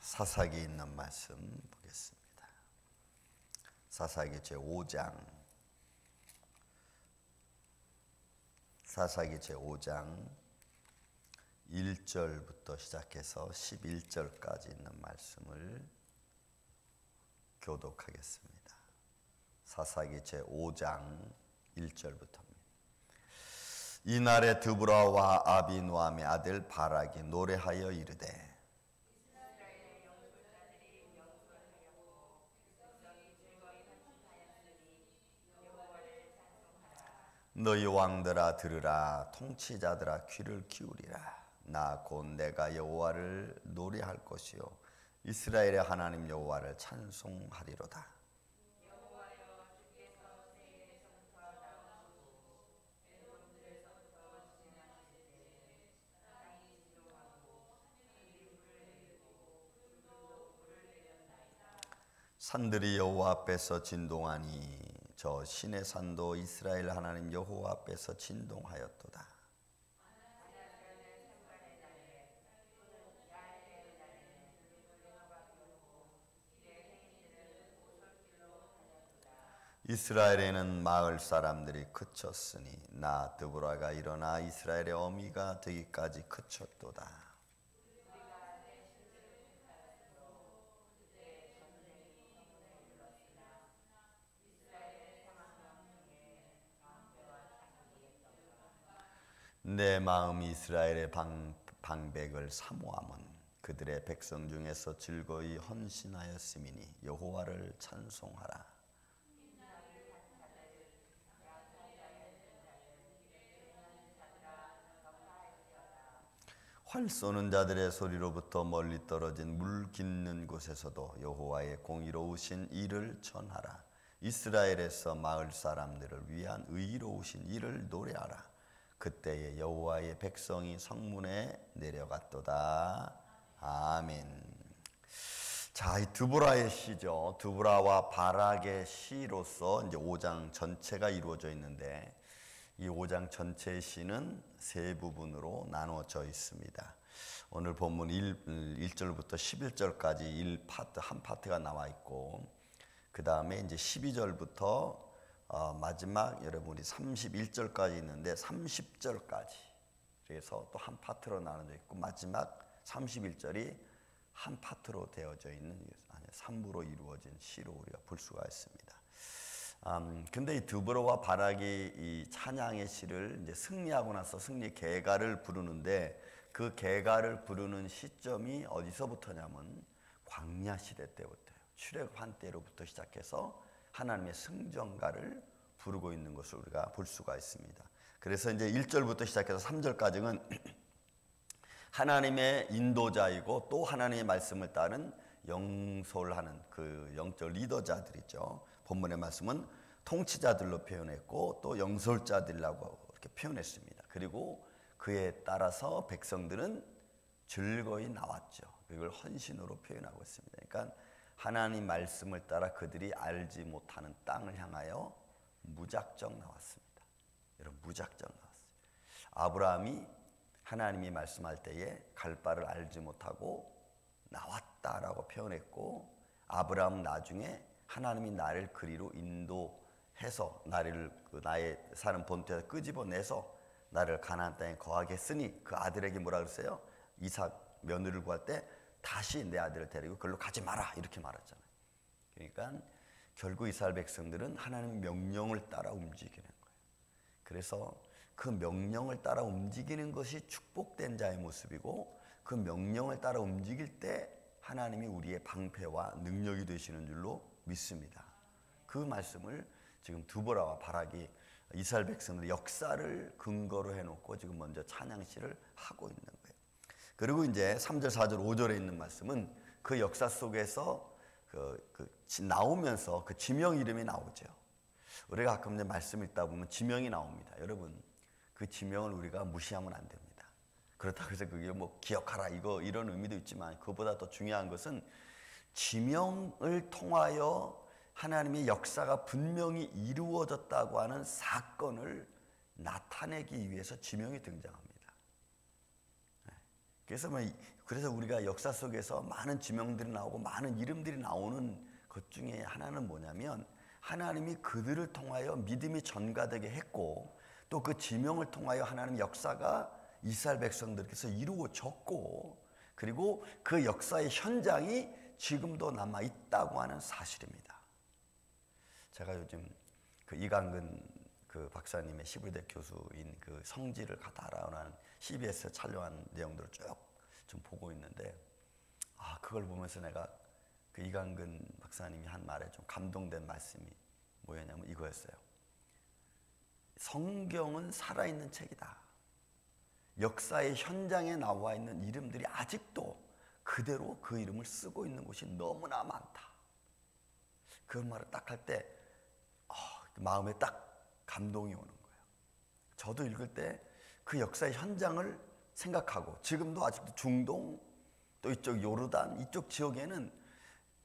사사기 있는 말씀 보겠습니다. 사사기 제5장 1절부터 시작해서 11절까지 있는 말씀을 교독하겠습니다. 사사기 제5장 1절부터입니다. 이날에 드브라와 아비노함의 아들 바락이 노래하여 이르되 너희 왕들아 들으라, 통치자들아 귀를 기울이라. 나 곧 내가 여호와를 노래할 것이요 이스라엘의 하나님 여호와를 찬송하리로다. 산들이 여호와 앞에서 진동하니 저 신의 산도 이스라엘 하나님 여호와 앞에서 진동하였도다. 이스라엘에는 마을 사람들이 그쳤으니 나 드보라가 일어나 이스라엘의 어미가 되기까지 그쳤도다. 내 마음이 이스라엘의 방백을 사모함은 그들의 백성 중에서 즐거이 헌신하였음이니 여호와를 찬송하라. 활 쏘는 자들의 소리로부터 멀리 떨어진 물 깃는 곳에서도 여호와의 공의로우신 일을 전하라. 이스라엘에서 마을 사람들을 위한 의로우신 일을 노래하라. 그때에 여호와의 백성이 성문에 내려갔도다. 아멘. 자, 이 드보라의 시죠. 드보라와 바락의 시로서 이제 5장 전체가 이루어져 있는데 이 5장 전체의 시는 세 부분으로 나누어져 있습니다. 오늘 본문 1절부터 11절까지 한 파트가 나와 있고, 그 다음에 이제 12절부터 마지막 여러분이 31절까지 있는데 30절까지 그래서 또 한 파트로 나눠져 있고, 마지막 31절이 한 파트로 되어져 있는 3부로 이루어진 시로 우리가 볼 수가 있습니다. 근데 이 드보라와 바락이 이 찬양의 시를 이제 승리하고 나서 승리 개가를 부르는데, 그 개가를 부르는 시점이 어디서부터냐면 광야 시대 때부터예요. 출애굽한 때로부터 시작해서 하나님의 승전가를 부르고 있는 것을 우리가 볼 수가 있습니다. 그래서 이제 1절부터 시작해서 3절까지는 하나님의 인도자이고 또 하나님의 말씀을 따른 영솔하는 그 영적 리더자들이죠. 본문의 말씀은 통치자들로 표현했고 또 영솔자들이라고 이렇게 표현했습니다. 그리고 그에 따라서 백성들은 즐거이 나왔죠. 이걸 헌신으로 표현하고 있습니다. 그러니까 하나님 말씀을 따라 그들이 알지 못하는 땅을 향하여 무작정 나왔습니다. 여러분, 무작정 나왔어요. 아브라함이 하나님이 말씀할 때에 갈 바를 알지 못하고 나왔다라고 표현했고, 아브라함 나중에 하나님이 나를 그리로 인도해서 나의 사는 본토에서 끄집어내서 나를 가나안 땅에 거하게 했으니 그 아들에게 뭐라 그랬어요? 이삭 며느리를 구할 때 다시 내 아들을 데리고 그걸로 가지 마라 이렇게 말했잖아요. 그러니까 결국 이스라엘 백성들은 하나님의 명령을 따라 움직이는 거예요. 그래서 그 명령을 따라 움직이는 것이 축복된 자의 모습이고, 그 명령을 따라 움직일 때 하나님이 우리의 방패와 능력이 되시는 줄로 믿습니다. 그 말씀을 지금 드보라와 바락이 이스라엘 백성들의 역사를 근거로 해놓고 지금 먼저 찬양시를 하고 있는 거예요. 그리고 이제 3절, 4절, 5절에 있는 말씀은 그 역사 속에서 나오면서 그 지명 이름이 나오죠. 우리가 가끔 이제 말씀 읽다 보면 지명이 나옵니다. 여러분, 그 지명을 우리가 무시하면 안 됩니다. 그렇다고 해서 그게 뭐 기억하라 이런 의미도 있지만, 그보다 더 중요한 것은 지명을 통하여 하나님의 역사가 분명히 이루어졌다고 하는 사건을 나타내기 위해서 지명이 등장합니다. 그래서 우리가 역사 속에서 많은 지명들이 나오고 많은 이름들이 나오는 것 중에 하나는 뭐냐면, 하나님이 그들을 통하여 믿음이 전가되게 했고, 또 그 지명을 통하여 하나님 역사가 이스라엘 백성들께서 이루어졌고, 그리고 그 역사의 현장이 지금도 남아 있다고 하는 사실입니다. 제가 요즘 그 이강근 그 박사님의 시브리대 교수인 그 성지를 가다라는 CBS에 촬영한 내용들을 쭉 좀 보고 있는데, 그걸 보면서 내가 그 이강근 박사님이 한 말에 좀 감동된 말씀이 뭐였냐면 이거였어요. 성경은 살아있는 책이다. 역사의 현장에 나와 있는 이름들이 아직도 그대로 그 이름을 쓰고 있는 곳이 너무나 많다. 그 말을 딱 할 때 마음에 딱 감동이 오는 거예요. 저도 읽을 때 그 역사의 현장을 생각하고, 지금도 아직도 중동, 또 이쪽 요르단 이쪽 지역에는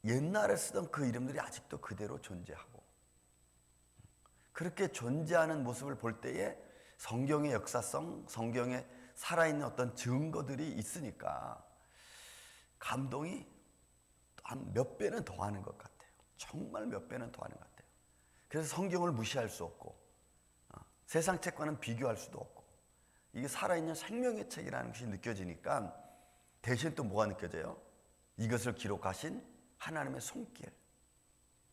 옛날에 쓰던 그 이름들이 아직도 그대로 존재하고, 그렇게 존재하는 모습을 볼 때에 성경의 역사성, 성경에 살아있는 어떤 증거들이 있으니까 감동이 한 몇 배는 더 하는 것 같아요. 정말 몇 배는 더 하는 것 같아요. 그래서 성경을 무시할 수 없고, 세상 책과는 비교할 수도 없고, 이게 살아있는 생명의 책이라는 것이 느껴지니까, 대신 또 뭐가 느껴져요? 이것을 기록하신 하나님의 손길.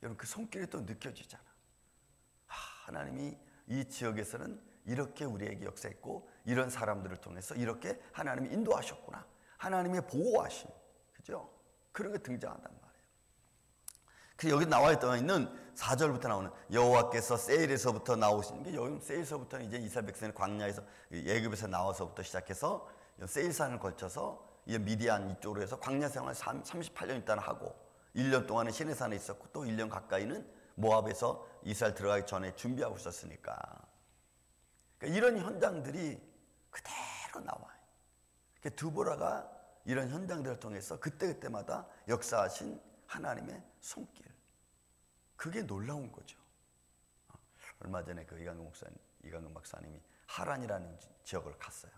여러분, 그 손길이 또 느껴지잖아. 하나님이 이 지역에서는 이렇게 우리에게 역사했고, 이런 사람들을 통해서 이렇게 하나님이 인도하셨구나. 하나님의 보호하심, 그죠? 그런 게 등장한단 말이에요. 그 여기 나와 있는 4절부터 나오는 여호와께서 세일에서부터 나오시는 게, 여기 세일서부터는 이제 이스라엘 백성이 광야에서 애굽에서 나와서부터 시작해서 세일산을 거쳐서 미디안 이쪽으로 해서 광야 생활을 38년 일단 하고, 1년 동안은 시내산에 있었고, 또 1년 가까이는 모압에서 이스라엘 들어가기 전에 준비하고 있었으니까, 그러니까 이런 현장들이 그대로 나와요. 그러니까 드보라가 이런 현장들을 통해서 그때그때마다 역사하신 하나님의 손길, 그게 놀라운 거죠. 얼마 전에 그 이강근 박사님이 하란이라는 지역을 갔어요.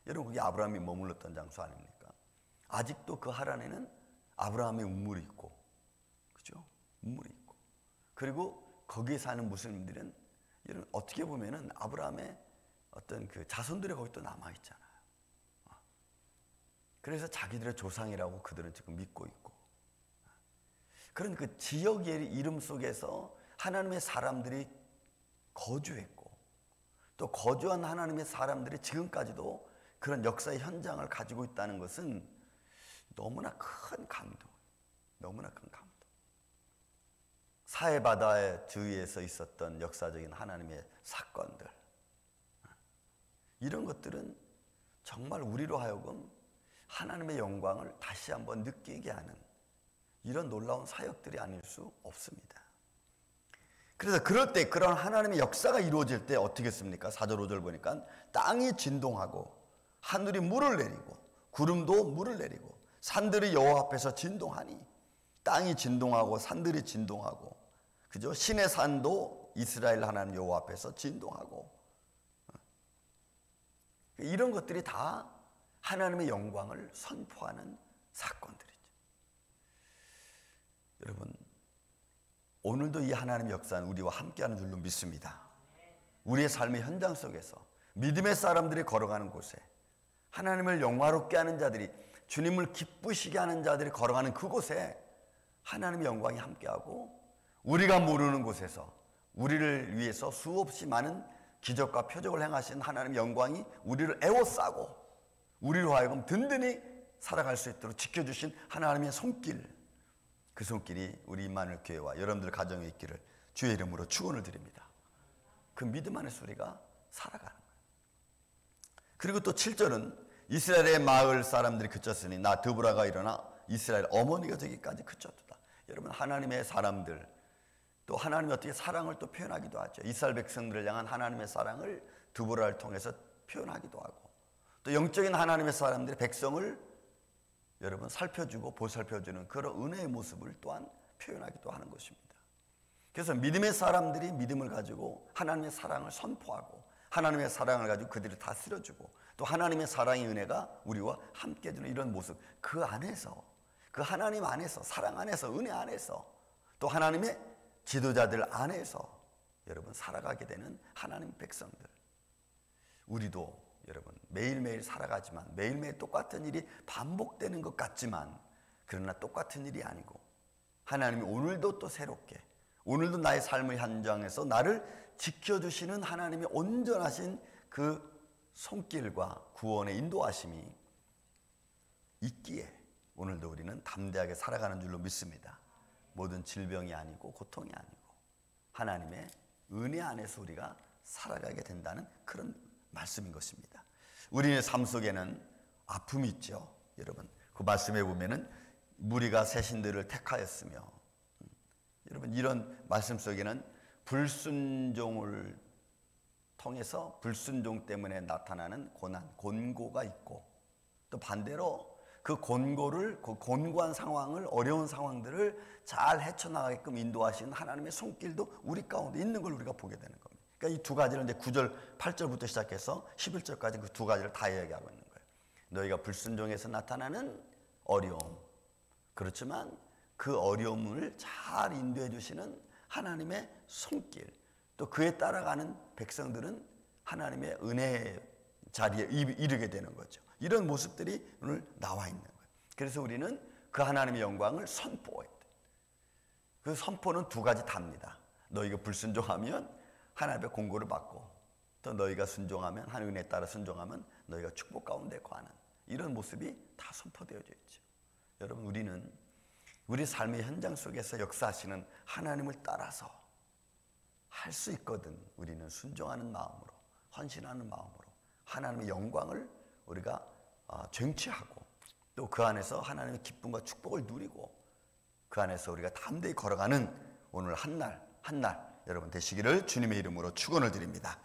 여러분, 그게 아브라함이 머물렀던 장소 아닙니까? 아직도 그 하란에는 아브라함의 우물이 있고, 그죠? 우물이 있고, 그리고 거기에 사는 무슬림들은 여러분 어떻게 보면은 아브라함의 어떤 그 자손들이 거기 또 남아 있잖아요. 그래서 자기들의 조상이라고 그들은 지금 믿고 있고, 그런 그 지역의 이름 속에서 하나님의 사람들이 거주했고, 또 거주한 하나님의 사람들이 지금까지도 그런 역사의 현장을 가지고 있다는 것은 너무나 큰 감동, 너무나 큰 감동. 사해바다의 주위에서 있었던 역사적인 하나님의 사건들, 이런 것들은 정말 우리로 하여금 하나님의 영광을 다시 한번 느끼게 하는 이런 놀라운 사역들이 아닐 수 없습니다. 그래서 그럴 때, 그런 하나님의 역사가 이루어질 때 어떻게 했습니까? 4절 5절 보니까 땅이 진동하고 하늘이 물을 내리고 구름도 물을 내리고 산들이 여호와 앞에서 진동하니, 땅이 진동하고 산들이 진동하고, 그죠? 신의 산도 이스라엘 하나님 여호와 앞에서 진동하고, 이런 것들이 다 하나님의 영광을 선포하는 사건들이죠. 여러분, 오늘도 이 하나님의 역사는 우리와 함께하는 줄로 믿습니다. 우리의 삶의 현장 속에서 믿음의 사람들이 걸어가는 곳에, 하나님을 영화롭게 하는 자들이, 주님을 기쁘시게 하는 자들이 걸어가는 그곳에 하나님의 영광이 함께하고, 우리가 모르는 곳에서 우리를 위해서 수없이 많은 기적과 표적을 행하신 하나님의 영광이 우리를 에워싸고, 우리로 하여금 든든히 살아갈 수 있도록 지켜주신 하나님의 손길, 그 손길이 우리 임마누엘 교회와 여러분들 가정에 있기를 주의 이름으로 축원을 드립니다. 그 믿음 안에서 우리가 살아가는 거예요. 그리고 또 7절은 이스라엘의 마을 사람들이 그쳤으니 나 드보라가 일어나 이스라엘 어머니가 되기까지 그쳤도다. 여러분, 하나님의 사람들, 또 하나님이 어떻게 사랑을 또 표현하기도 하죠. 이스라엘 백성들을 향한 하나님의 사랑을 드보라를 통해서 표현하기도 하고, 또 영적인 하나님의 사람들이 백성을 여러분 살펴주고 보살펴주는 그런 은혜의 모습을 또한 표현하기도 하는 것입니다. 그래서 믿음의 사람들이 믿음을 가지고 하나님의 사랑을 선포하고, 하나님의 사랑을 가지고 그들을 다스려주고, 또 또 하나님의 사랑의 은혜가 우리와 함께 해주는 이런 모습, 그 안에서, 그 하나님 안에서, 사랑 안에서, 은혜 안에서, 또 하나님의 지도자들 안에서 여러분 살아가게 되는 하나님 백성들. 우리도 여러분 매일매일 살아가지만, 매일매일 똑같은 일이 반복되는 것 같지만, 그러나 똑같은 일이 아니고 하나님이 오늘도 또 새롭게, 오늘도 나의 삶의 현장에서 나를 지켜주시는 하나님의 온전하신 그 손길과 구원의 인도하심이 있기에 오늘도 우리는 담대하게 살아가는 줄로 믿습니다. 모든 질병이 아니고 고통이 아니고 하나님의 은혜 안에서 우리가 살아가게 된다는 그런 말씀인 것입니다. 우리의 삶 속에는 아픔이 있죠. 여러분 그 말씀에 보면은 무리가 새 신들을 택하였으며, 여러분 이런 말씀 속에는 불순종을 통해서 불순종 때문에 나타나는 고난, 곤고가 있고, 또 반대로 그 곤고를, 그 곤고한 상황을, 어려운 상황들을 잘 헤쳐나가게끔 인도하시는 하나님의 손길도 우리 가운데 있는 걸 우리가 보게 되는 겁니다. 그러니까 이 두 가지를 이제 9절, 8절부터 시작해서 11절까지 그 두 가지를 다 이야기하고 있는 거예요. 너희가 불순종에서 나타나는 어려움, 그렇지만 그 어려움을 잘 인도해 주시는 하나님의 손길, 또 그에 따라가는 백성들은 하나님의 은혜의 자리에 이르게 되는 거죠. 이런 모습들이 오늘 나와 있는 거예요. 그래서 우리는 그 하나님의 영광을 선포해야 돼. 그 선포는 두 가지 답니다. 너희가 불순종하면 하나님의 공고를 받고, 또 너희가 순종하면, 하나님의 은혜에 따라 순종하면 너희가 축복 가운데 거하는 이런 모습이 다 선포되어져 있죠. 여러분 우리는 우리 삶의 현장 속에서 역사하시는 하나님을 따라서 할 수 있거든. 우리는 순종하는 마음으로, 헌신하는 마음으로 하나님의 영광을 우리가 쟁취하고, 또 그 안에서 하나님의 기쁨과 축복을 누리고, 그 안에서 우리가 담대히 걸어가는 오늘 한 날 한 날 여러분 되시기를 주님의 이름으로 축원을 드립니다.